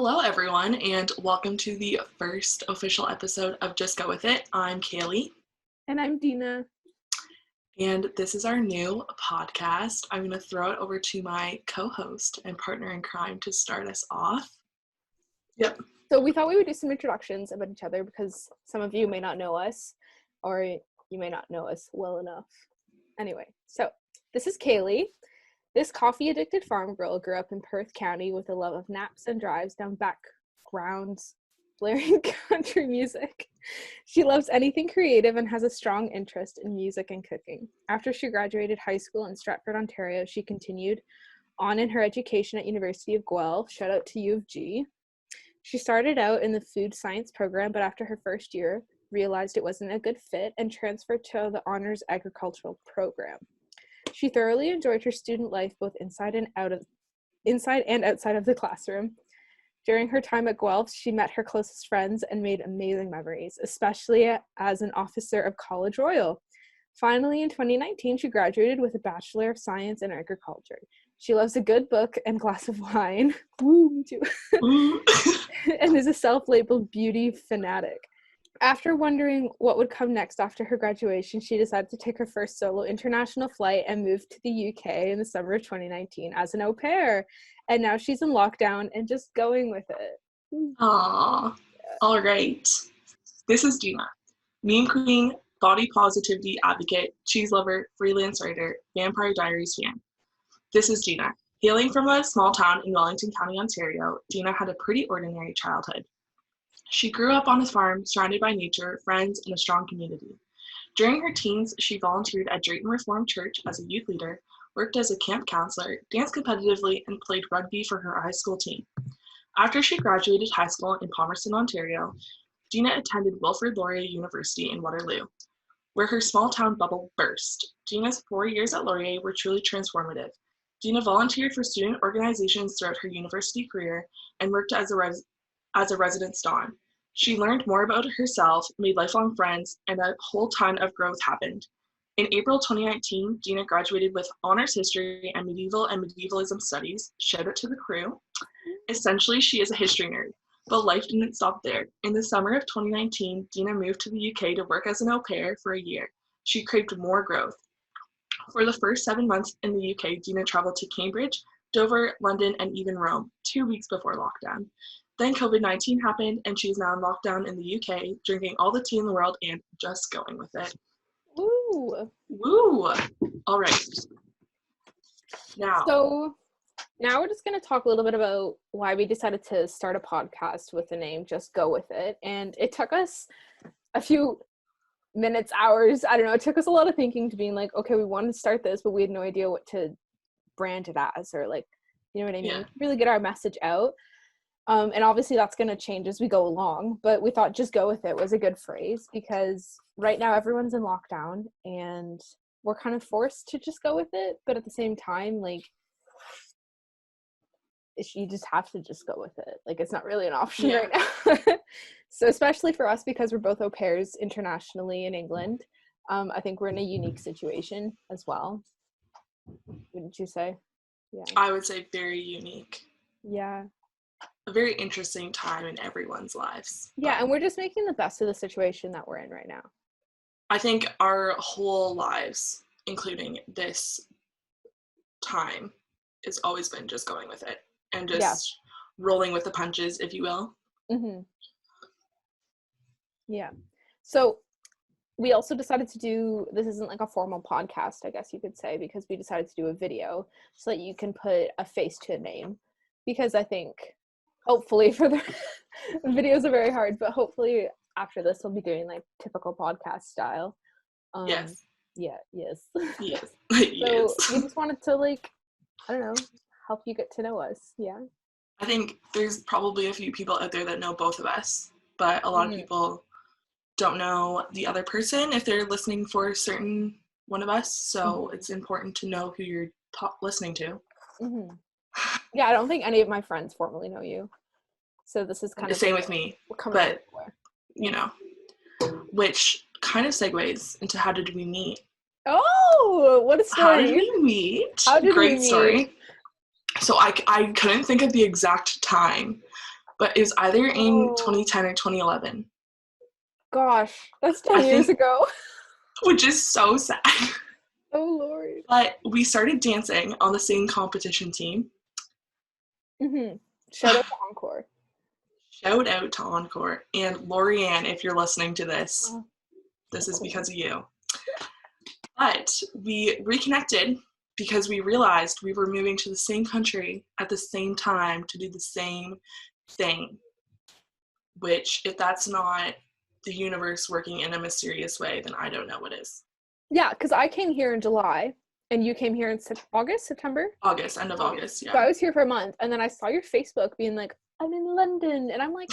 Hello, everyone, and welcome to the first official episode of Just Go With It. I'm Kayley. And I'm Dina. And this is our new podcast. I'm going to throw it over to my co-host and partner in crime to start us off. Yep. So we thought we would do some introductions about each other because some of you may not know us, or you may not know us well enough. Anyway, so this is Kayley. This coffee-addicted farm girl grew up in Perth County with a love of naps and drives down backgrounds, blaring country music. She loves anything creative and has a strong interest in music and cooking. After she graduated high school in Stratford, Ontario, she continued on in her education at University of Guelph. Shout out to U of G. She started out in the food science program, but after her first year, realized it wasn't a good fit and transferred to the honors agricultural program. She thoroughly enjoyed her student life both inside and outside of the classroom. During her time at Guelph, she met her closest friends and made amazing memories, especially as an officer of College Royal. Finally, in 2019, she graduated with a Bachelor of Science in Agriculture. She loves a good book and glass of wine, woo, me too, and is a self-labeled beauty fanatic. After wondering what would come next after her graduation, she decided to take her first solo international flight and moved to the UK in the summer of 2019 as an au pair. And now she's in lockdown and just going with it. Aww. Yeah. All right. This is Gina, meme queen, body positivity advocate, cheese lover, freelance writer, Vampire Diaries fan. This is Gina. Hailing from a small town in Wellington County, Ontario, Gina had a pretty ordinary childhood. She grew up on a farm, surrounded by nature, friends, and a strong community. During her teens, she volunteered at Drayton Reformed Church as a youth leader, worked as a camp counselor, danced competitively, and played rugby for her high school team. After she graduated high school in Palmerston, Ontario, Gina attended Wilfrid Laurier University in Waterloo, where her small-town bubble burst. Gina's 4 years at Laurier were truly transformative. Gina volunteered for student organizations throughout her university career and worked as a residence don. She learned more about herself, made lifelong friends, and a whole ton of growth happened. In April 2019, Gina graduated with Honors History and Medieval and Medievalism Studies. Shout out to the crew. Essentially, she is a history nerd, but life didn't stop there. In the summer of 2019, Gina moved to the UK to work as an au pair for a year. She craved more growth. For the first 7 months in the UK, Gina traveled to Cambridge, Dover, London, and even Rome, 2 weeks before lockdown. Then COVID-19 happened, and she's now in lockdown in the UK, drinking all the tea in the world and just going with it. Woo! Woo! All right. So now we're just going to talk a little bit about why we decided to start a podcast with the name Just Go With It. And it took us a few minutes, hours, I don't know, it took us a lot of thinking to being like, okay, we wanted to start this, but we had no idea what to brand it as, or like, you know what I mean? Yeah. Really get our message out. And obviously that's going to change as we go along, but we thought just go with it was a good phrase because right now everyone's in lockdown and we're kind of forced to just go with it. But at the same time, like, you just have to just go with it. Like, it's not really an option right now. So especially for us, because we're both au pairs internationally in England, I think we're in a unique situation as well. Wouldn't you say? Yeah. I would say very unique. Yeah. A very interesting time in everyone's lives. Yeah, and we're just making the best of the situation that we're in right now. I think our whole lives, including this time, has always been just going with it and just rolling with the punches, if you will. Mm-hmm. Yeah. So we also decided to do, this isn't like a formal podcast, I guess you could say, because we decided to do a video so that you can put a face to a name. Because I think hopefully for the videos are very hard, but hopefully after this we'll be doing like typical podcast style. Yes. Yeah, yes. Yes. So we just wanted to, like, I don't know, help you get to know us. Yeah. I think there's probably a few people out there that know both of us, but a lot of people don't know the other person if they're listening for a certain one of us. So it's important to know who you're listening to. Mm-hmm. Yeah, I don't think any of my friends formally know you. So this is kind of the same with me. But, you know, which kind of segues into how did we meet? Oh, what a story. How did we meet? Great story. So I couldn't think of the exact time, But it was either in Oh, 2010 or 2011. gosh, that's 10 I years think, ago. which is so sad. Oh, Lord. But we started dancing on the same competition team. Shout out to Encore. Shout out to Encore. And Lorianne, if you're listening to this, Oh, this is cool. because of you. But we reconnected because we realized we were moving to the same country at the same time to do the same thing. Which, if that's not the universe working in a mysterious way, then I don't know what is. Yeah, because I came here in July and you came here in August, September? August, end of August, So yeah. I was here for a month and then I saw your Facebook being like, I'm in London. And I'm like,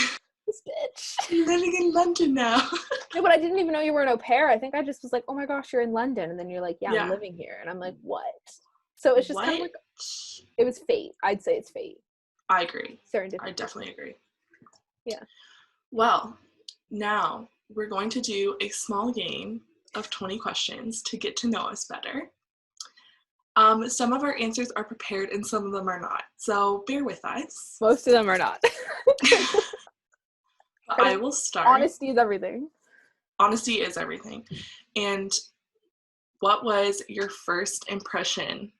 this bitch. I'm living in London now. No, but I didn't even know you were an au pair. I think I just was like, oh my gosh, you're in London. And then you're like, yeah, I'm Yeah. living here. And I'm like, what? So it's just kind of What? like, it was fate. I'd say it's fate. I agree. Serendipity. I definitely agree. Yeah. Well, now we're going to do a small game of 20 questions to get to know us better. Some of our answers are prepared and some of them are not, so bear with us. Most of them are not. But I will start. Honesty is everything. Honesty is everything. And what was your first impression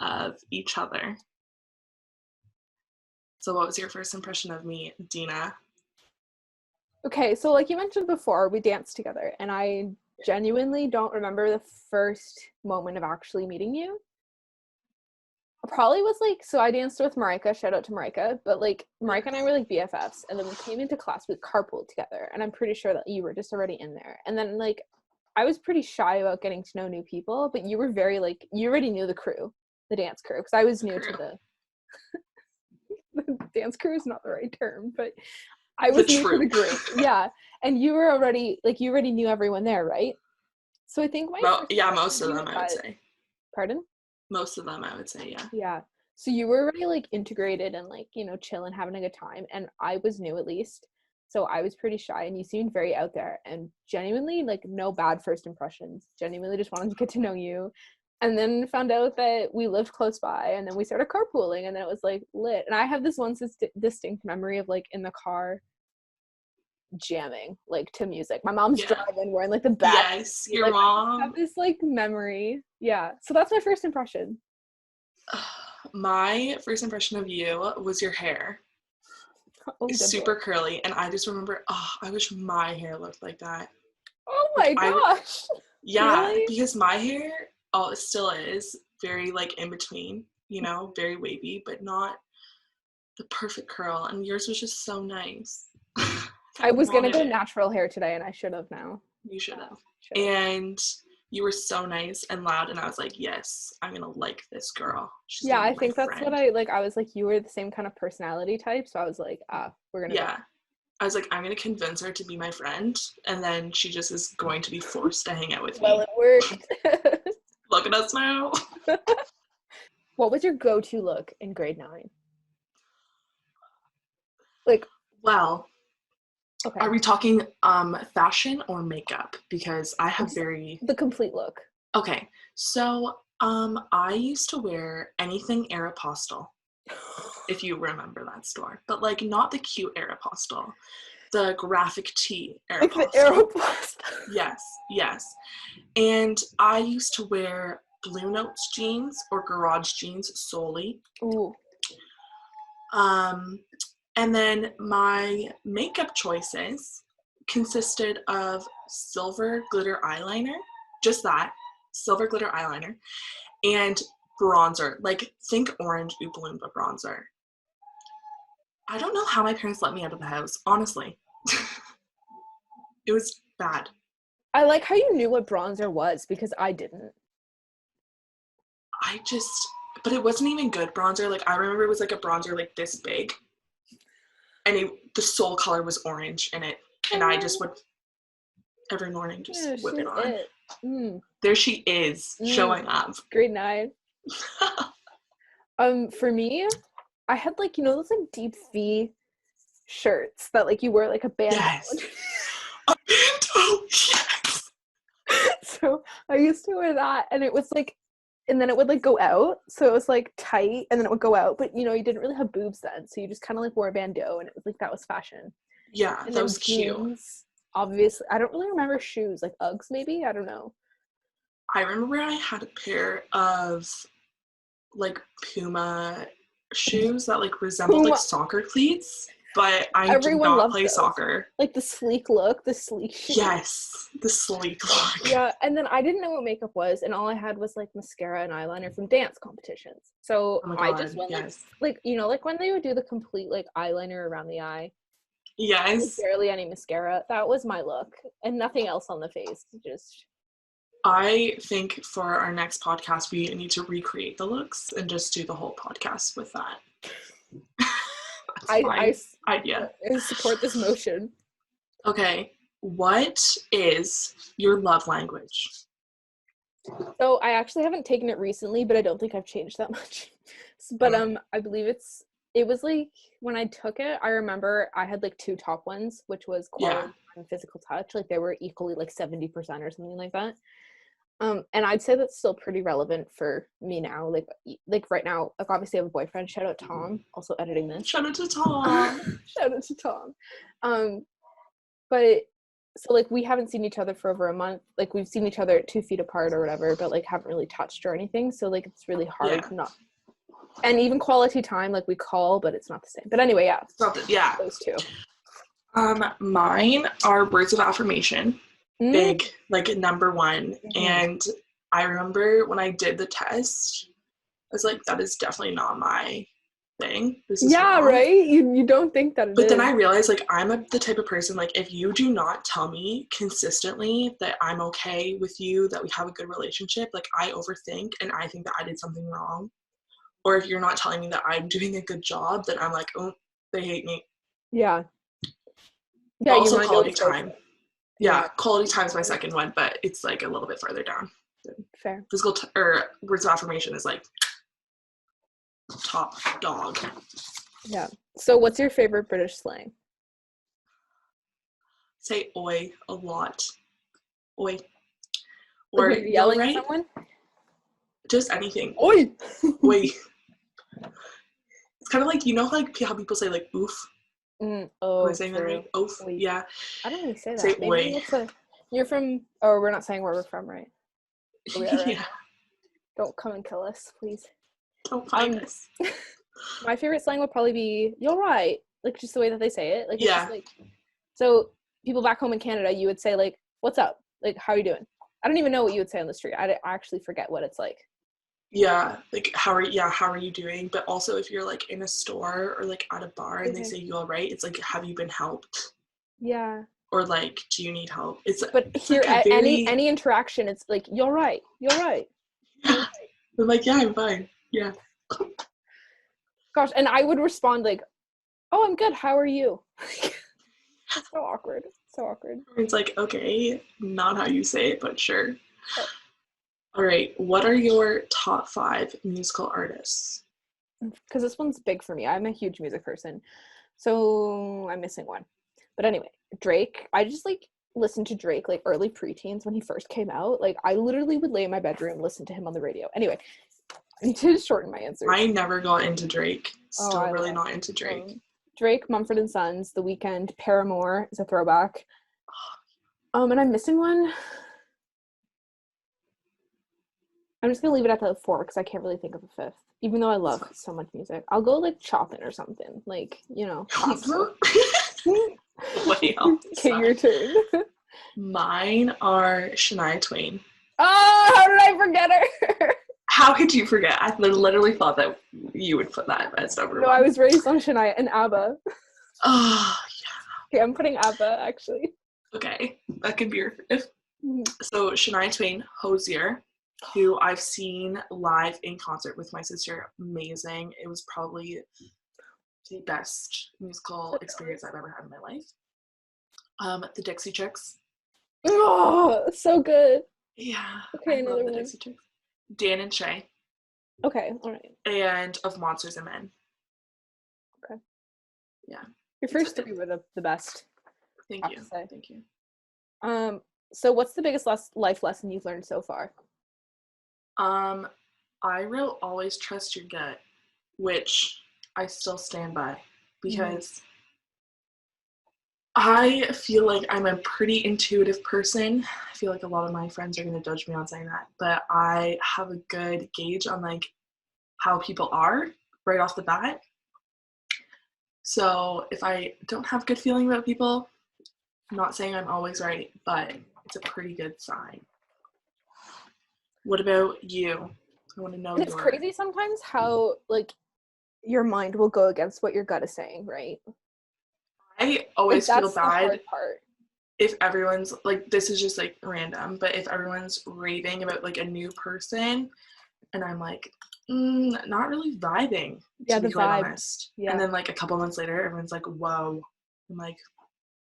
of each other? So what was your first impression of me, Dina? Okay, so like you mentioned before, we danced together, and I genuinely don't remember the first moment of actually meeting you. Probably was like, so I danced with Marika, shout out to Marika, but like Marika and I were like BFFs, and then we came into class, we carpooled together, and I'm pretty sure that you were just already in there. And then like I was pretty shy about getting to know new people, but you were very like, you already knew the crew, the dance crew, because I was new to the dance crew is not the right term, but I was new to the group. Yeah. And you were already like, you already knew everyone there, right? So I think most of them, I would say. Pardon? Most of them, I would say, yeah. Yeah. So you were already like integrated and like, you know, chilling, having a good time. And I was new at least. So I was pretty shy and you seemed very out there and genuinely like no bad first impressions. Genuinely just wanted to get to know you. And then found out that we lived close by and then we started carpooling and then it was like lit. And I have this one distinct memory of like in the car jamming like to music. My mom's driving, we're in like the back. Yes, your mom. I have this like memory. Yeah. So that's my first impression. My first impression of you was your hair. Super curly, and I just remember, I wish my hair looked like that. Oh my gosh. Yeah, really? because my hair, it still is very like in between, you know, very wavy, but not the perfect curl. And yours was just so nice. I was gonna go natural hair today, and I should have now. You should have. And you were so nice and loud, and I was like, yes, I'm gonna like this girl. She's I think that's what I like. I was like, you were the same kind of personality type, so I was like, we're gonna. Yeah. I was like, I'm gonna convince her to be my friend, and then she just is going to be forced to hang out with me. Well, it worked. Look at us now. What was your go-to look in grade 9? Like, well, okay. Are we talking fashion or makeup? Because I have the complete look. Okay, so I used to wear anything Aeropostale, if you remember that store, but like not the cute Aeropostale, the graphic tee Aeropostale. Like the Aeropostale. Yes. And I used to wear Blue Notes jeans or Garage jeans solely. Ooh. And then my makeup choices consisted of silver glitter eyeliner, just that, silver glitter eyeliner, and bronzer, like think Orange Oompa Loompa bronzer. I don't know how my parents let me out of the house, honestly. It was bad. I like how you knew what bronzer was because I didn't. But it wasn't even good bronzer. Like I remember it was like a bronzer like this big. And the sole color was orange in it. And I just would, every morning, just whip it on. There she is, showing up. Grade 9. For me, I had like, you know, those like deep V shirts that like you wear like a band. Yes. Oh, yes. So I used to wear that and it was like, and then it would like go out, so it was like tight, and then it would go out, but you know, you didn't really have boobs then, so you just kind of like wore a bandeau, and it was like that was fashion. Yeah, And that then was cute. jeans, obviously. I don't really remember shoes, like Uggs maybe, I don't know. I remember I had a pair of like Puma shoes that like resembled like Puma. soccer cleats, but I did Everyone not loved play those. soccer. Like the sleek look, the sleek shoe. Yes, the sleek look. Yeah, and then I didn't know what makeup was, and all I had was like mascara and eyeliner from dance competitions. So Oh my I just god, went yes. like you know, like when they would do the complete like eyeliner around the eye, with Yes. barely any mascara. That was my look, and nothing else on the face. Just I think for our next podcast, we need to recreate the looks and just do the whole podcast with that. That's my idea. I support this motion. Okay, what is your love language? So I actually haven't taken it recently, but I don't think I've changed that much. But I believe it was like when I took it, I remember I had like two top ones, which was quality Yeah. and physical touch. Like they were equally like 70% or something like that. And I'd say that's still pretty relevant for me now. Like right now, like obviously I have a boyfriend. Shout out Tom, also editing this. Shout out to Tom. Shout out to Tom. But so like we haven't seen each other for over a month. Like we've seen each other 2 feet apart or whatever, but like haven't really touched or anything. So like it's really hard Yeah. not. And even quality time, like we call, but it's not the same. But anyway, yeah. Yeah. Those two. Mine are words of affirmation. Big, like number one. Mm-hmm. And I remember when I did the test, I was like, that is definitely not my thing. This is wrong. Right? You don't think that it but is. then I realized, like, I'm the type of person, like, if you do not tell me consistently that I'm okay with you, that we have a good relationship, like, I overthink and I think that I did something wrong. Or if you're not telling me that I'm doing a good job, then I'm like, oh, they hate me. Yeah. Yeah, also quality time. Yeah, quality time is my second second one, but it's like a little bit further down. Fair. Physical or words of affirmation is like top dog. Yeah. So what's your favorite British slang? Say oi a lot. Oi. Or Or like yelling right? at someone? Just anything. Oi! Oi. It's kind of like, you know, like how people say like oof? Oh, am I saying that right? Oof? Yeah. I don't really say that. Say maybe oi. You're from, oh, we're not saying where we're from, right? We are, right? Yeah. Don't come and kill us, please. Don't find us. My favorite slang would probably be "you're right," like just the way that they say it. Like it's yeah. just like, so people back home in Canada, you would say like, "What's up?" Like, "How are you doing?" I don't even know what you would say on the street. I actually forget what it's like. Yeah, like how are you doing? But also if you're like in a store or like at a bar and they say you all right, it's like, have you been helped? Yeah. Or like, do you need help? It's here like at any interaction, it's like, "You're right. You're right." Yeah. I'm like, yeah, I'm fine. Yeah. Gosh, and I would respond like, "Oh, I'm good. How are you?" It's so awkward. So awkward. It's like, okay, not how you say it, but sure. Oh. All right. What are your top 5 musical artists? Because this one's big for me. I'm a huge music person. So I'm missing one. But anyway, Drake. I just like listened to Drake like early preteens when he first came out. Like I literally would lay in my bedroom, listen to him on the radio. Anyway, I need to shorten my answers. I never got into Drake. Still really not into Drake. Drake, Mumford & Sons, The Weeknd, Paramore is a throwback. And I'm missing one. I'm just gonna leave it at the 4 because I can't really think of a 5th. Even though I love so much music, I'll go like Chopin or something. Like, you know. Okay, your turn. Mine are Shania Twain. Oh, how did I forget her? How could you forget? I literally thought that you would put that as number 1. No, I was raised on Shania and ABBA. Oh, yeah. Okay, I'm putting ABBA, actually. Okay, that could be your 5th. So, Shania Twain, Hosier, who I've seen live in concert with my sister. Amazing. It was probably the best musical experience I've ever had in my life. The Dixie Chicks. Oh, so good. Yeah. Okay, I another love the one. Dixie Chicks. Dan and Shay. Okay, all right. And of Monsters and Men. Okay. Yeah. Your first 3 were the best. Thank you. Thank you. So what's the biggest life lesson you've learned so far? I wrote always trust your gut, which I still stand by because I feel like I'm a pretty intuitive person. I feel like a lot of my friends are going to judge me on saying that, but I have a good gauge on like how people are right off the bat. So if I don't have good feeling about people, I'm not saying I'm always right, but it's a pretty good sign. What about you? I want to know And it's your. crazy sometimes how like your mind will go against what your gut is saying, right? I Like always feel that's the bad hard part. if everyone's like, this is just like random, but if everyone's raving about like a new person and I'm like, not really vibing, Yeah, to the be quite vibe. honest. And Yeah. then like a couple months later, everyone's like, whoa. I'm like,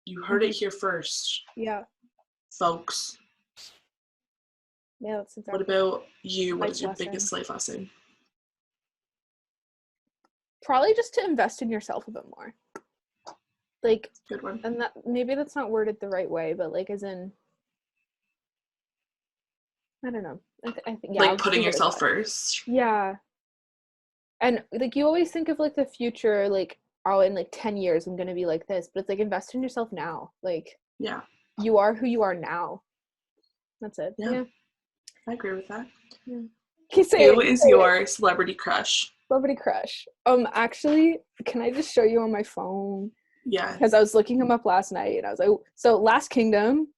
you heard it Mhm. here first, Yeah. folks. Yeah, that's What exactly about you? What life is your lesson. biggest life lesson? Probably just to invest in yourself a bit more. Like, Good one. and that maybe that's not worded the right way, but like as in, I don't know. I think yeah, I'll Like just putting leave it as yourself that. first. Yeah. And like you always think of like the future, like, oh, in like 10 years I'm gonna be like this, but it's like invest in yourself now. Like Yeah. you are who you are now. That's it. Yeah. Yeah. I agree with that. Yeah. Okay, say Who it. is Say it. your celebrity crush? Celebrity crush. Actually, can I just show you on my phone? Yeah. Because I was looking him up last night and I was like, so Last Kingdom,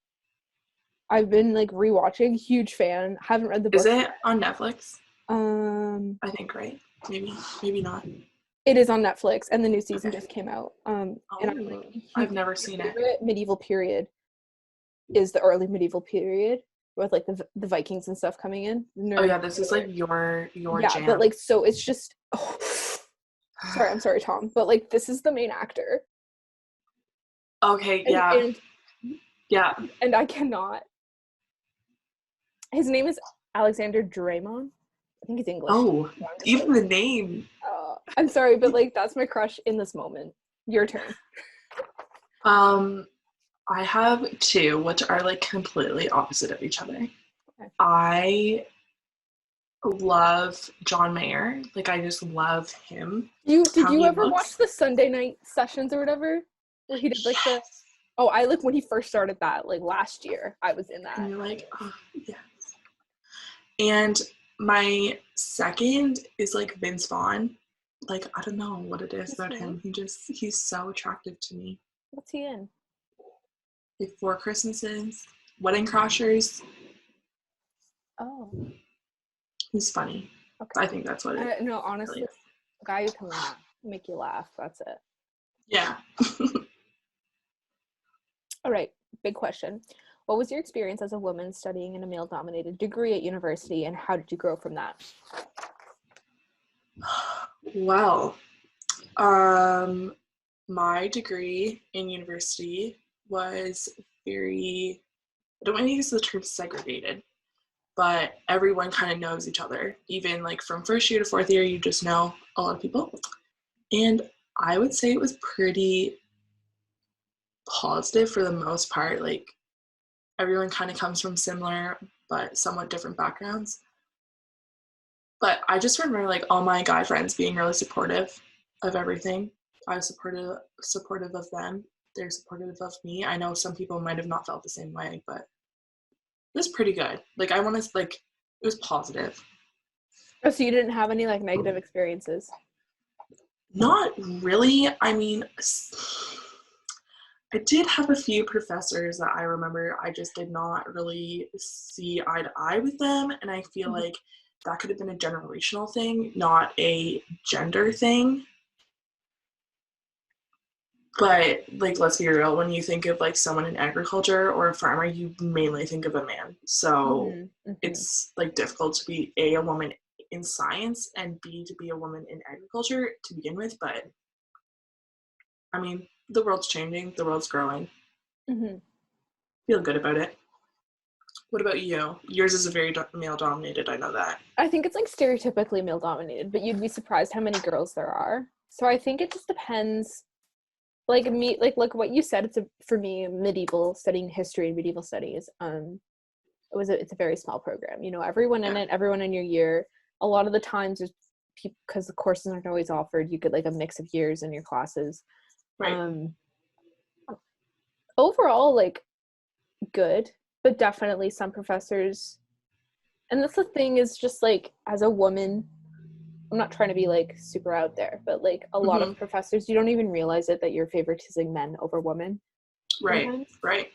I've been like rewatching, huge fan. Haven't read the Is books it yet. on Netflix? Um I think, right? Maybe. Maybe not. it is on Netflix and the new season Okay. just came out. And I'm like Oh, huge. I've never My seen it. favorite medieval period is the early medieval period with like the Vikings and stuff coming in. Oh yeah, this is like your Yeah, but jam. like so it's just sorry, I'm sorry, Tom, but like this is the main actor. Okay, And yeah. and Yeah. and I cannot. His name is Alexander Draymond. I think he's English. Oh, So I'm just like, even the name. I'm sorry, but like that's my crush in this moment. Your turn. Um, I have two, which are like completely opposite of each other. Okay. I love John Mayer. Like I just love him. Did How you he ever watch looks. the Sunday night sessions or whatever? Where he did like the Yes. oh, I like when he first started that, like last year. I was in And that. you're like, oh yeah. And my second is like Vince Vaughn. Like I don't know what it is Who's about he? him. He's so attractive to me. What's he in? Like Four Christmases, Wedding Crashers. Oh, He's funny. okay. I think that's what it No, really honestly, is. a guy who can make you laugh. That's it. Yeah. All right, big question. What was your experience as a woman studying in a male-dominated degree at university, and how did you grow from that? Well, my degree in university was very, I don't want to use the term segregated, but everyone kind of knows each other. Even like from first year to fourth year, you just know a lot of people. And I would say it was pretty positive for the most part. Like everyone kind of comes from similar but somewhat different backgrounds. But I just remember like all my guy friends being really supportive of everything. I was supportive of them. They're supportive of me. I know some people might have not felt the same way, but it was pretty good. Like I want to like it was positive. Oh, so you didn't have any like negative experiences? Not really. I mean, I did have a few professors that I remember I just did not really see eye to eye with them, and I feel Mhm. like that could have been a generational thing, not a gender thing. But like let's be real, when you think of like someone in agriculture or a farmer, you mainly think of a man. So Mhm. Mhm. it's like difficult to be a woman in science and B to be a woman in agriculture to begin with, but I mean, the world's changing, the world's growing. Mhm. Feel good about it. What about you? Yours is a very male dominated, I know that. I think it's like stereotypically male dominated, but you'd be surprised how many girls there are. So I think it just depends. Like me, like what you said. For me medieval studying history and medieval studies. It's a very small program. You know, everyone in Yeah. it, everyone in your year. a lot of the times there's people, because the courses aren't always offered, you get like a mix of years in your classes. Right. Overall, like, good, but definitely some professors, and that's the thing, is just like, as a woman, I'm not trying to be like super out there, but like a lot of professors, you don't even realize it, that you're favoritising men over women Right. sometimes. Right.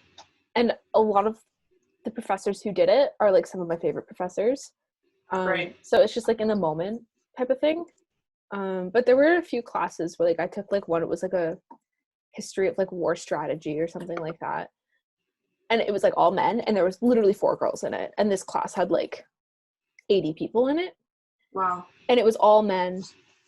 And a lot of the professors who did it are like some of my favorite professors. Right. So it's just like in the moment type of thing. But there were a few classes where like I took like one, it was like a history of like war strategy or something like that. And it was like all men, and there was literally 4 girls in it. And this class had like 80 people in it. Wow. And it was all men.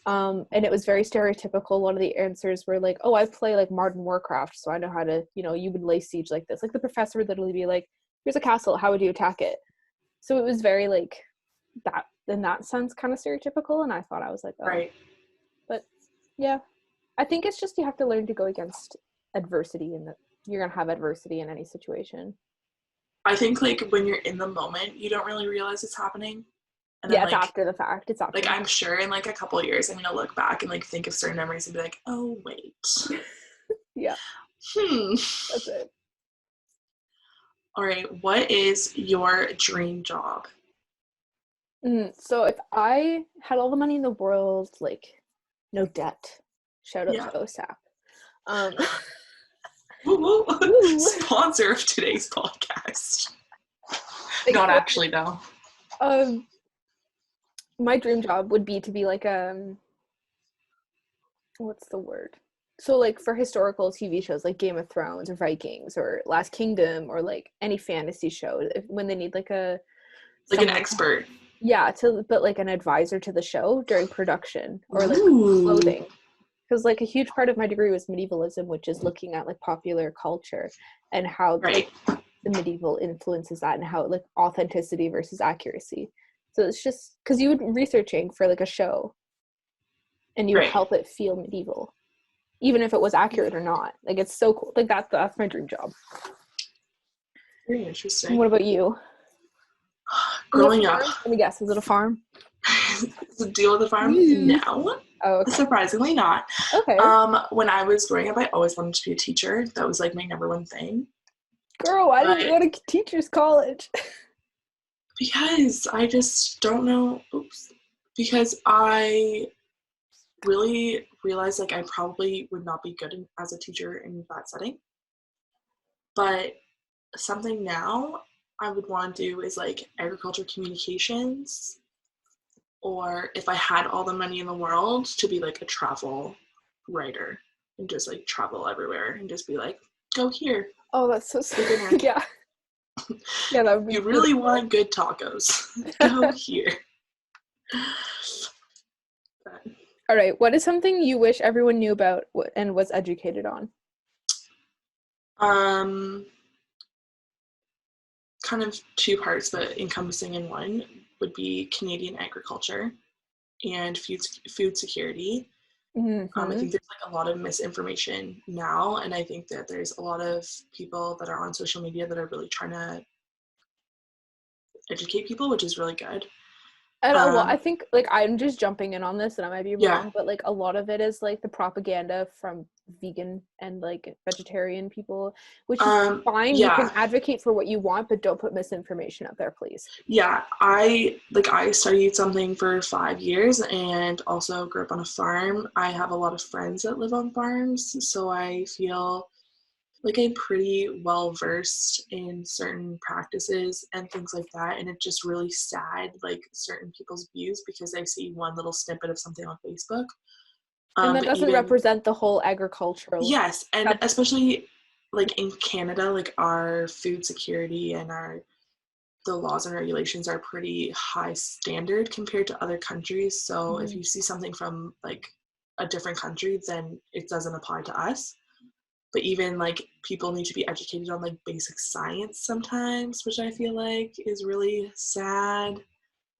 And it was very stereotypical. A lot of the answers were like, oh, I play like Modern Warcraft, so I know how to, you would lay siege like this. Like the professor would literally be like, here's a castle, how would you attack it? So it was very like that, in that sense, kind of stereotypical. And I thought, I was like, oh. Right. But yeah, I think it's just, you have to learn to go against adversity, and that you're going to have adversity in any situation. I think like when you're in the moment, you don't really realize it's happening. And then Yeah, it's like after the fact. It's after like the I'm fact. sure in like a couple of years I'm gonna look back and like think of certain memories and be like, oh wait. Yeah. That's it. All right, what is your dream job? So if I had all the money in the world, like no debt, shout out Yeah. to OSAP. Woo, woo. Woo. Sponsor of today's podcast. Like, Not actually though. My dream job would be to be like what's the word? So like for historical TV shows like Game of Thrones or Vikings or Last Kingdom, or like any fantasy show, when they need like a Like an someone, expert. yeah, but like an advisor to the show during production, or like Ooh. clothing. Because like a huge part of my degree was medievalism, which is looking at like popular culture and how Right. like the medieval influences that, and how like authenticity versus accuracy. So it's just because you would be researching for like a show, and you would Right. help it feel medieval, even if it was accurate or not. Like, it's so cool. Like that's my dream job. Very interesting. What about you? Growing up. Let me guess. Is it a farm? To deal with the farm? No. Oh, okay. Surprisingly not. Okay. When I was growing up, I always wanted to be a teacher. That was like my number one thing. Girl, why didn't you go to teacher's college? Because I just don't know. Oops. Because I really realized like I probably would not be good as a teacher in that setting. But something now I would want to do is like agriculture communications, or if I had all the money in the world, to be like a travel writer and just like travel everywhere and just be like, go here. Oh, that's so sweet. Yeah. Yeah, that would be. You really want good tacos? Go here. All right. What is something you wish everyone knew about and was educated on? Kind of 2 parts, but encompassing in one, would be Canadian agriculture and food security. Mm-hmm. I think there's like a lot of misinformation now, and I think that there's a lot of people that are on social media that are really trying to educate people, which is really good. And I think, like, I'm just jumping in on this, and I might be wrong, but like a lot of it is like the propaganda from vegan and like vegetarian people, which is fine. Yeah. You can advocate for what you want, but don't put misinformation out there, please. Yeah, I studied something for 5 years and also grew up on a farm. I have a lot of friends that live on farms, so I feel like I'm pretty well versed in certain practices and things like that, and it's just really sad, like certain people's views, because I see one little snippet of something on Facebook. And that doesn't represent the whole agricultural. Yes, and especially like in Canada, like our food security and the laws and regulations are pretty high standard compared to other countries. So if you see something from like a different country, then it doesn't apply to us. But even like people need to be educated on like basic science sometimes, which I feel like is really sad,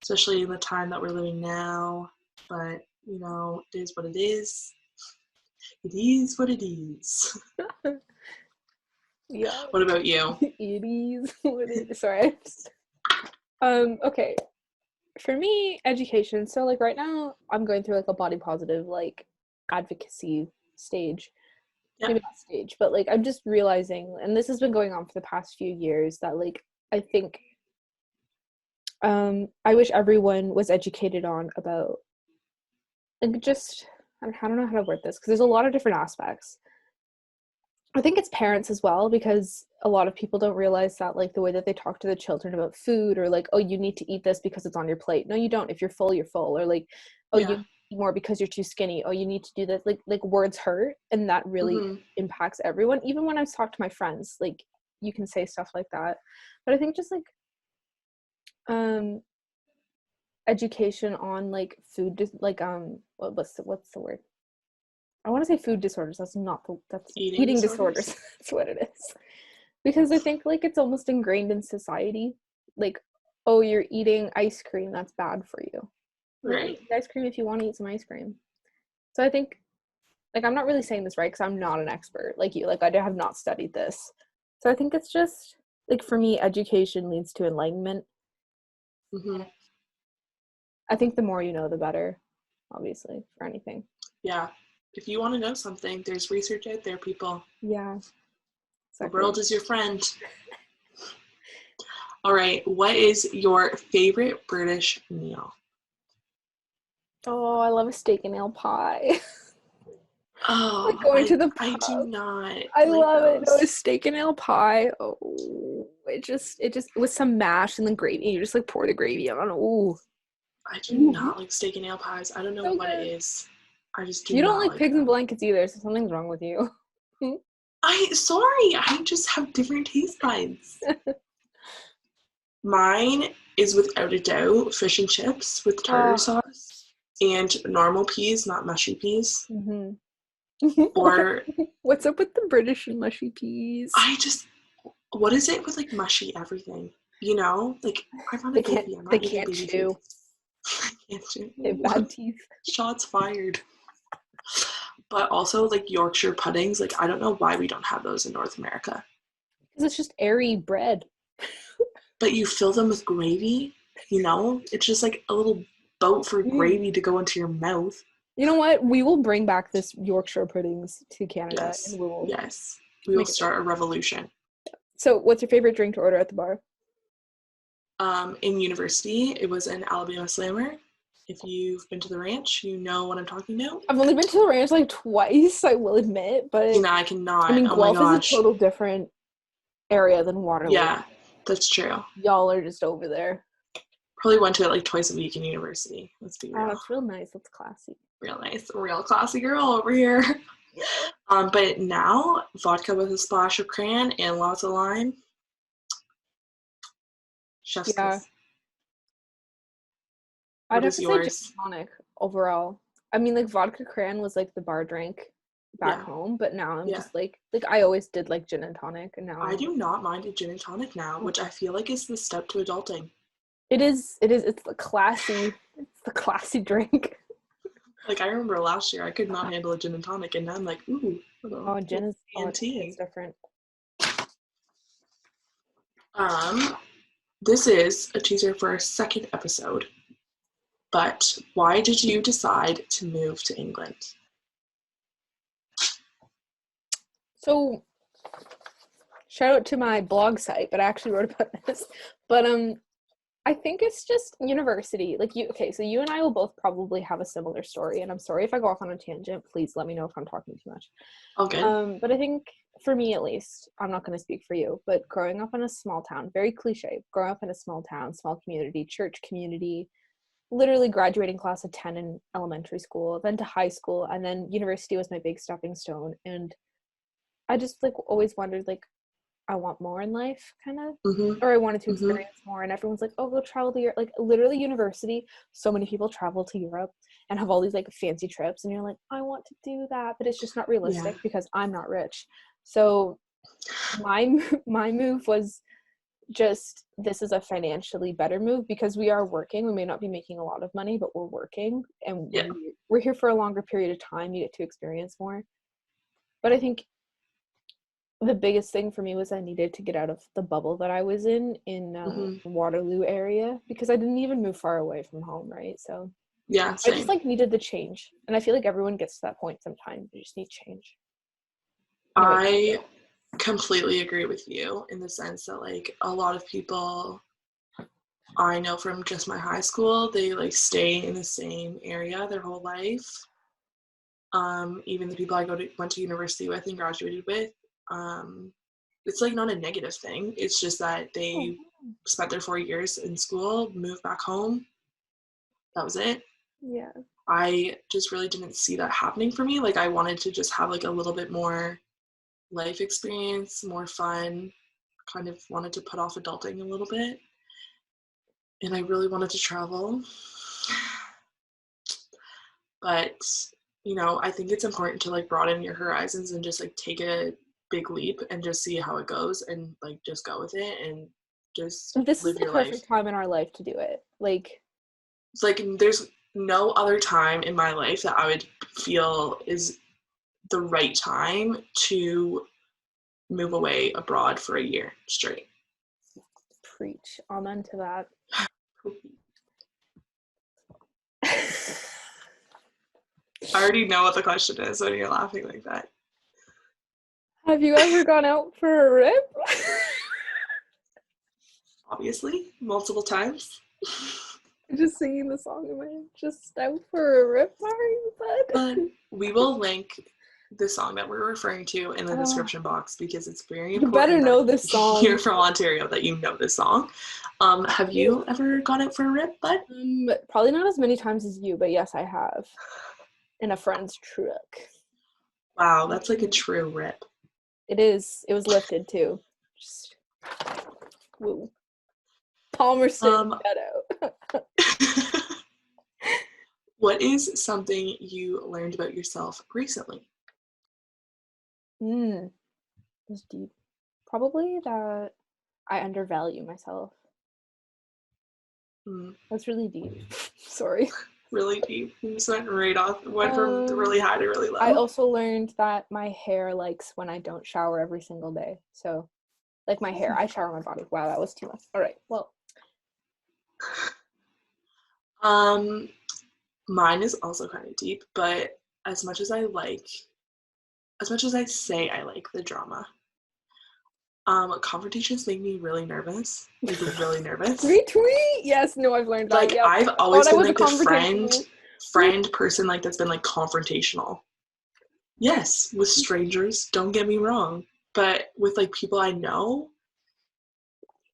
especially in the time that we're living now. But you know, it is what it is. It is what it is. Yeah. What about you? It is what it is. Sorry. Okay. For me, education. So like right now I'm going through like a body positive like advocacy stage. Yeah. Maybe not stage, but like I'm just realizing, and this has been going on for the past few years, that like I think I wish everyone was educated on about like just I don't know how to word this because there's a lot of different aspects. I think it's parents as well because a lot of people don't realize that like the way that they talk to the children about food or like, oh, you need to eat this because it's on your plate. No, you don't. If you're full, you're full. Or like, oh, you Yeah. eat more because you're too skinny. Oh, you need to do this. Like words hurt, and that really Mm-hmm. impacts everyone. Even when I've talked to my friends, like you can say stuff like that. But I think just like um education on like food like what's the word? I want to say food disorders. That's not the that's Eating eating disorders. disorders. That's what it is. Because I think like it's almost ingrained in society. Like, oh, you're eating ice cream, that's bad for you. No, Right. eat ice cream if you want to eat some ice cream. So I think like I'm not really saying this right because I'm not an expert like you. Like I have not studied this. So I think it's just like for me, education leads to enlightenment. Mm-hmm. I think the more you know, the better, obviously, for anything. Yeah. If you want to know something, there's research out there, people. Yeah, The exactly. world is your friend. All right. What is your favorite British meal? Oh, I love a steak and ale pie. Like Oh, going to the I do pub. not I like love it. No, those. a steak and ale pie. Oh, it just with some mash and then gravy. You just like pour the gravy on. Ooh, I do ooh, not like steak and ale pies. I don't know so what it good. is. I just do You don't not like like pigs and them. blankets either, so something's wrong with you. Sorry, I just have different taste buds. Mine is without a doubt fish and chips with tartar Oh. sauce and normal peas, not mushy peas. Mm-hmm. Or What's up with the British and mushy peas? I just, what is it with like mushy everything? You know, like I'm not a They can't. baby. I'm They not eating can't baby food. chew. I can't They have do. bad teeth. Shots fired. But also like Yorkshire puddings, like I don't know why we don't have those in North America. Because it's just airy bread. But you fill them with gravy, you know? It's just like a little boat for Mm. gravy to go into your mouth. You know what? We will bring back this Yorkshire puddings to Canada, and Yes. we will Yes. We will make it. start a revolution. So, what's your favorite drink to order at the bar? In university, it was an Alabama Slammer. If you've been to the ranch, you know what I'm talking about. I've only been to the ranch like twice, I will admit, but Tina, I I cannot. mean, Oh my Guelph is a gosh. total different area than Waterloo. Yeah, that's true. Y'all are just over there. Probably went to it like twice a week in university. Let's be Oh, real. that's real nice. That's classy. Real nice. Real classy girl over here. Yeah. But now, vodka with a splash of cran and lots of lime. Chef's Yeah. kiss. I'd What have is to say gin yours? and tonic overall. I mean, like vodka cran was like the bar drink back Yeah. home, but now I'm Yeah. just like I always did like gin and tonic, and now I I'm do not mind a gin and tonic now, which I feel like is the step to adulting. it's the classy drink. Like I remember last year I could not handle a gin and tonic, and now I'm like, ooh, Oh, little it's tea. different. Um, this is a teaser for our second episode. But why did you decide to move to England? So shout out to my blog site, but I actually wrote about this. But I think it's just university. Like you okay, so you and I will both probably have a similar story, and I'm sorry if I go off on a tangent. Please let me know if I'm talking too much. All good. But I think for me at least, I'm not going to speak for you, but growing up in a small town, very cliche, growing up in a small town, small community, church community, literally graduating class of 10 in elementary school, then to high school, and then university was my big stepping stone. And I just like always wondered like I want more in life, kind of, Mhm. or I wanted to Mhm. experience more. And everyone's like, oh, go travel to Europe. Like literally university, so many people travel to Europe and have all these like fancy trips, and you're like, I want to do that, but it's just not Yeah. realistic because I'm not rich. So my my move was just this is a financially better move because we are working. We may not be making a lot of money, but we're working, and Yeah. we're here for a longer period of time. You get to experience more. But I think the biggest thing for me was I needed to get out of the bubble that I was in Waterloo area, because I didn't even move far away from home, right? So Yeah, I just same. like needed the change, and I feel like everyone gets to that point sometimes. You just need change. Anyway, I completely agree with you in the sense that like a lot of people I know from just my high school, they like stay in the same area their whole life. Even the people I went to university with and graduated with, it's like not a negative thing. It's just that they spent their 4 years in school, moved back home. That was it. yeah. I just really didn't see that happening for me. Like I wanted to just have like a little bit more life experience, more fun, kind of wanted to put off adulting a little bit. And I really wanted to travel. But, you know, I think it's important to like broaden your horizons and just like take a big leap and just see how it goes and like just go with it and just This is live the your life. perfect time in our life to do it. Like, It's like there's no other time in my life that I would feel is the right time to move away abroad for a year straight. preach. Amen to that. I already know what the question is when you're laughing like that. Have you ever gone out for a rip? Obviously, multiple times. Just singing the song in my head. Just out for a rip, are you, bud? But we will link the song that we're referring to in the description box because it's very important. You better know this song. You're from Ontario that you know this song. Have you ever gone out for a rip, bud? Probably not as many times as you, but yes, I have. In a friend's truck. Wow, that's like a true rip. It is. It was lifted too. Just woo. Palmerston, shout out. What is something you learned about yourself recently? It's deep. Probably that I undervalue myself. That's really deep. Sorry. Really deep. You just went right off. Went from really high to really low. I also learned that my hair likes when I don't shower every single day. So, like my hair, I shower my body. Wow, that was too much. All right. Well. Mine is also kind of deep, but as much as I say I like the drama, confrontations make me really nervous. Like really nervous. Retweet. Yes. No, I've learned that. Like yep. I've always been like the friend person like that's been like confrontational. Yes, with strangers, don't get me wrong, but with like people I know,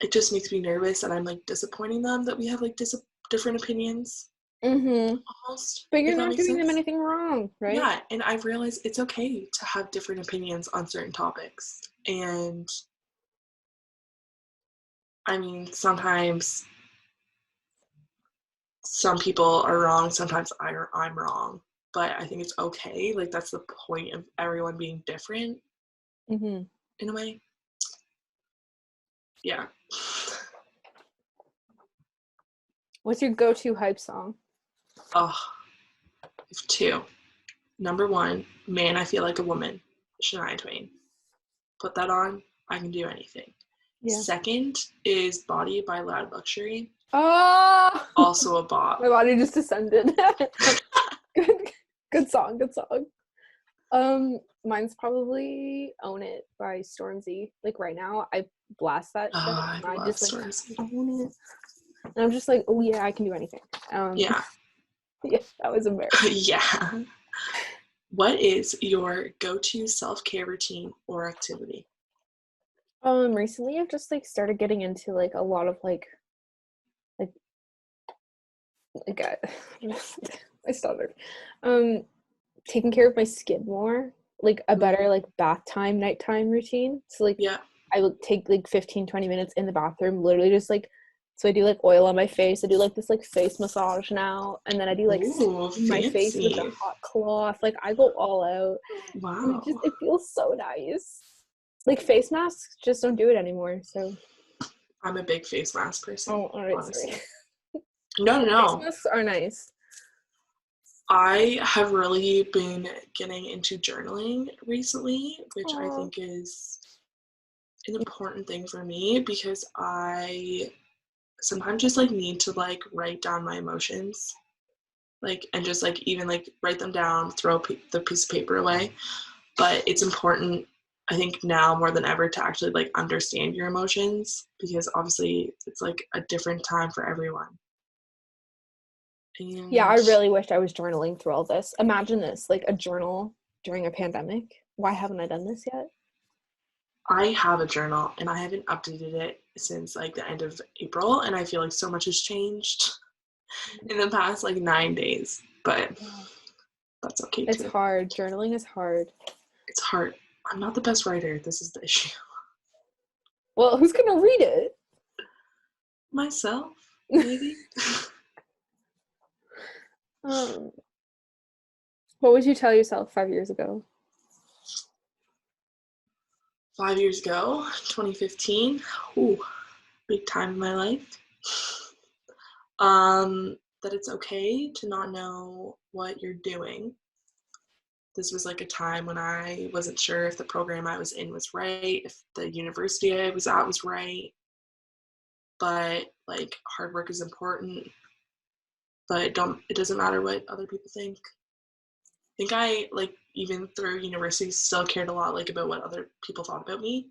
it just makes me nervous, and I'm like disappointing them that we have like different opinions. Almost. But you're not doing them anything wrong, right? Yeah, and I've realized it's okay to have different opinions on certain topics. And I mean, sometimes some people are wrong, sometimes I'm wrong. But I think it's okay. Like that's the point of everyone being different. In a way. Yeah. What's your go-to hype song? Oh, I have two. Number one, Man, I Feel Like a Woman, Shania Twain. Put that on, I can do anything. Yeah. Second is Body by Loud Luxury. Oh! Also a bop. My body just descended. Good song. Mine's probably Own It by Stormzy. Like right now, I blast that shit. I love just Stormzy. Like, Own It. And I'm just like, oh yeah, I can do anything. Yeah. Yeah, that was embarrassing. Yeah. What is your go-to self-care routine or activity? Recently I've just like started getting into like a lot of like I stuttered. Taking care of my skin more, like a better like bath time, nighttime routine. So like I will take like 15-20 minutes in the bathroom, literally just like, so I do like oil on my face. I do like this like face massage now, and then I do like my face with a hot cloth. Like I go all out. Wow. And it feels so nice. Like face masks just don't do it anymore. So I'm a big face mask person. Oh, all right, sorry. No. Face masks are nice. I have really been getting into journaling recently, which I think is an important thing for me because I sometimes just like need to like write down my emotions, like, and just like even like write them down, throw the piece of paper away. But it's important, I think, now more than ever to actually like understand your emotions, because obviously it's like a different time for everyone. Yeah, I And really wished I was journaling through all this. Imagine this, like a journal during a pandemic. Why haven't I done this yet? I have a journal and I haven't updated it since like the end of April, and I feel like so much has changed in the past like 9 days, but Yeah. that's okay It's too. hard. Journaling is hard. It's hard. I'm not the best writer. This is the issue. Well, who's gonna read it? Myself, maybe. Um, what would you tell yourself 5 years ago? 5 years ago, 2015. Ooh, big time in my life. That it's okay to not know what you're doing. This was like a time when I wasn't sure if the program I was in was right, if the university I was at was right. But like hard work is important, but it doesn't matter what other people think. I think I like even through university still cared a lot like about what other people thought about me.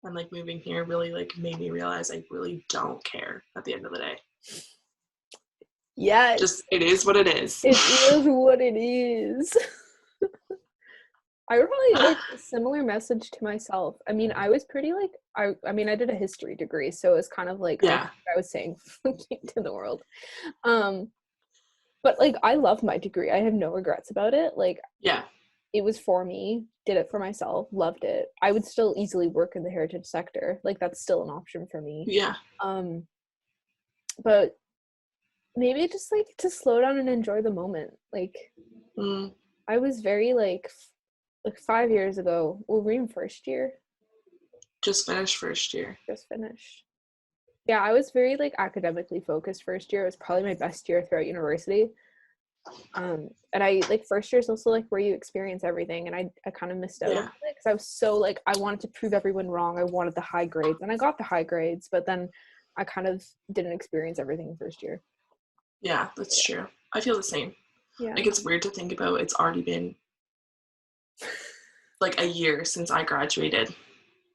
And like moving here really like made me realize I really don't care at the end of the day. Yes, Just it is what it is. it is what it is. I would probably like a similar message to myself. I mean, I was pretty like I mean, I did a history degree, so it's kind of like Yeah. I was saying to the world. Um, but like I love my degree. I have no regrets about it. Like Yeah. it was for me, did it for myself, loved it. I would still easily work in the heritage sector. Like that's still an option for me. Yeah. Um, but maybe just like to slow down and enjoy the moment. Like Mm, I was very like 5 years ago. Well, we're in first year, just finished first year. just finished. Yeah, I was very like academically focused first year. It was probably my best year throughout university. And I like first year is also like where you experience everything, and I kind of missed out on Yeah. it because I was so like I wanted to prove everyone wrong. I wanted the high grades, and I got the high grades, but then I kind of didn't experience everything in first year. Yeah, that's true. I feel the same. Yeah. Like it's weird to think about it's already been like a year since I graduated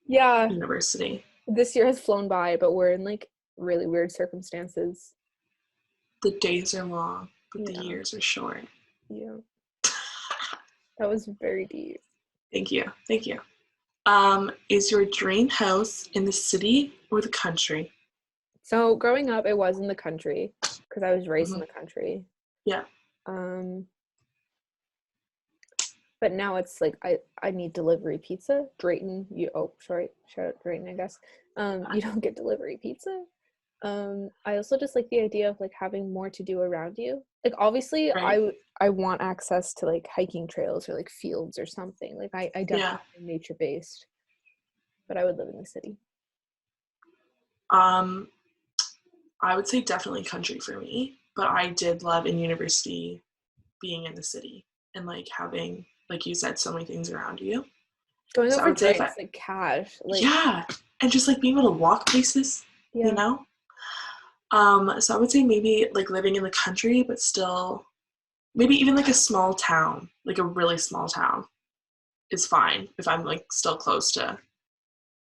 Yeah, university. this year has flown by, but we're in like really weird circumstances. The days are long, but the Yeah, years are short. yeah. That was very deep. Thank you. Thank you. Is your dream house in the city or the country? So growing up, it was in the country because I was raised in Mm-hmm. the country. Yeah. Um, but now it's like I need delivery pizza. Drayton, you sorry, shout out Drayton, I guess. You don't get delivery pizza. I also just like the idea of like having more to do around you. Like obviously Right. I want access to like hiking trails or like fields or something. Like I Yeah. definitely am nature based, but I would live in the city. Um, I would say definitely country for me, but I did love in university being in the city and like having, like you said, so many things around you. Going So out I for would say if I, drinks, like cash, like yeah, and just like being able to walk places, you yeah. know? So I would say maybe like living in the country, but still maybe even like a small town, like a really small town is fine if I'm like still close to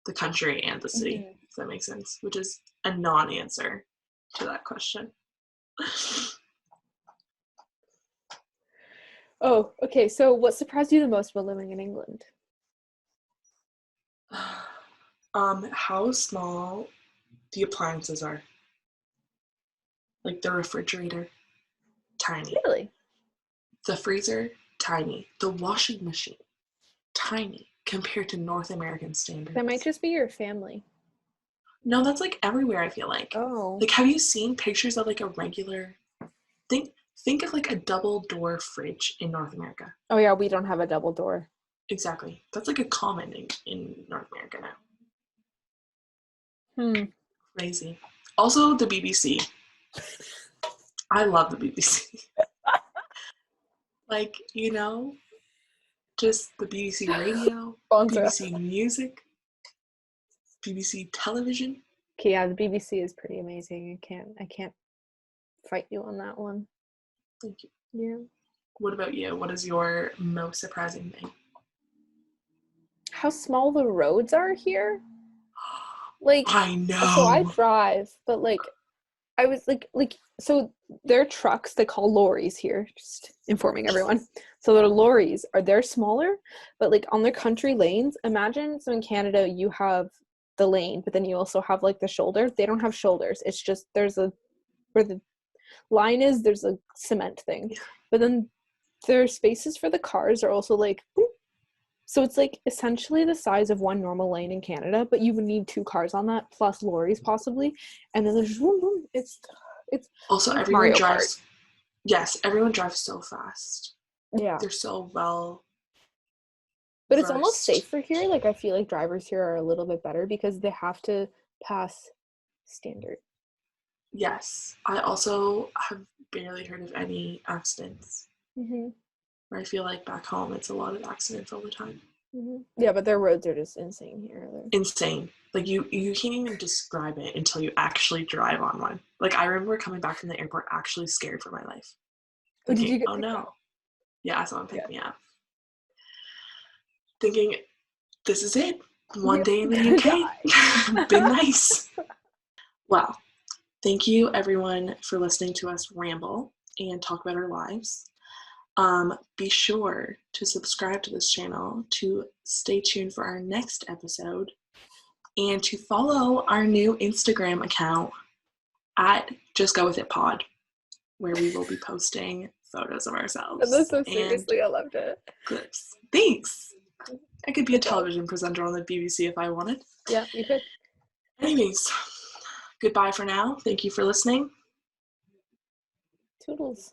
the country and the city, Mhm. if that makes sense, which is a non-answer to that question. Oh, okay. So what surprised you the most about living in England? How small the appliances are. Like the refrigerator, tiny. Really? The freezer, tiny. The washing machine, tiny compared to North American That might standards. just be your family. No, that's like everywhere, I feel like. Oh. Like, have you seen pictures of like a regular think think of like a double door fridge in North America. Oh yeah, we don't have a double door. Exactly. That's like a common in North America now. Hmm. Crazy. Also the BBC. I love the BBC. Like, just the BBC radio, Sponsor. BBC music. BBC television. Okay, yeah, the BBC is pretty amazing. I can't fight you on that one. Thank you. Yeah. What about you? What is your most surprising thing? How small the roads are here. Like, I so I know. drive, but like, I was so their trucks, they call lorries here, just informing everyone. So their lorries they're smaller, but like on their country lanes, imagine, so in Canada you have the lane, but then you also have like the shoulder. They don't have shoulders. It's just where the line is, there's a cement thing. Yeah. But then their spaces for the cars are also like boop. So it's like essentially the size of one normal lane in Canada, but you would need 2 cars on that, plus lorries possibly. And then there's boom, boom. It's Also, like everyone Mario Kart. drives. Yes, everyone drives so fast. Yeah. They're so well But it's almost versed. safer here. Like I feel like drivers here are a little bit better because they have to pass standard. Yes, I also have barely heard of any accidents. Mm-hmm. Where I feel like back home, it's a lot of accidents all the time. Mm-hmm. Yeah, but their roads are just insane here. Insane. Like you can't even describe it until you actually drive on one. Like I remember coming back from the airport actually scared for my life. Oh, did Thinking, you get oh picked no. up? Yeah, someone Yeah. picked me up. Thinking, this is it. One You're day in the gonna UK. Been nice. Well, thank you everyone for listening to us ramble and talk about our lives. Be sure to subscribe to this channel to stay tuned for our next episode and to follow our new Instagram account at Just Go With It Pod, where we will be posting photos of ourselves That's so and seriously. I loved it. clips. Thanks. I could be a Good job. television presenter on the BBC if I wanted. Yeah, you could. Anyways, goodbye for now. Thank you for listening. Toodles.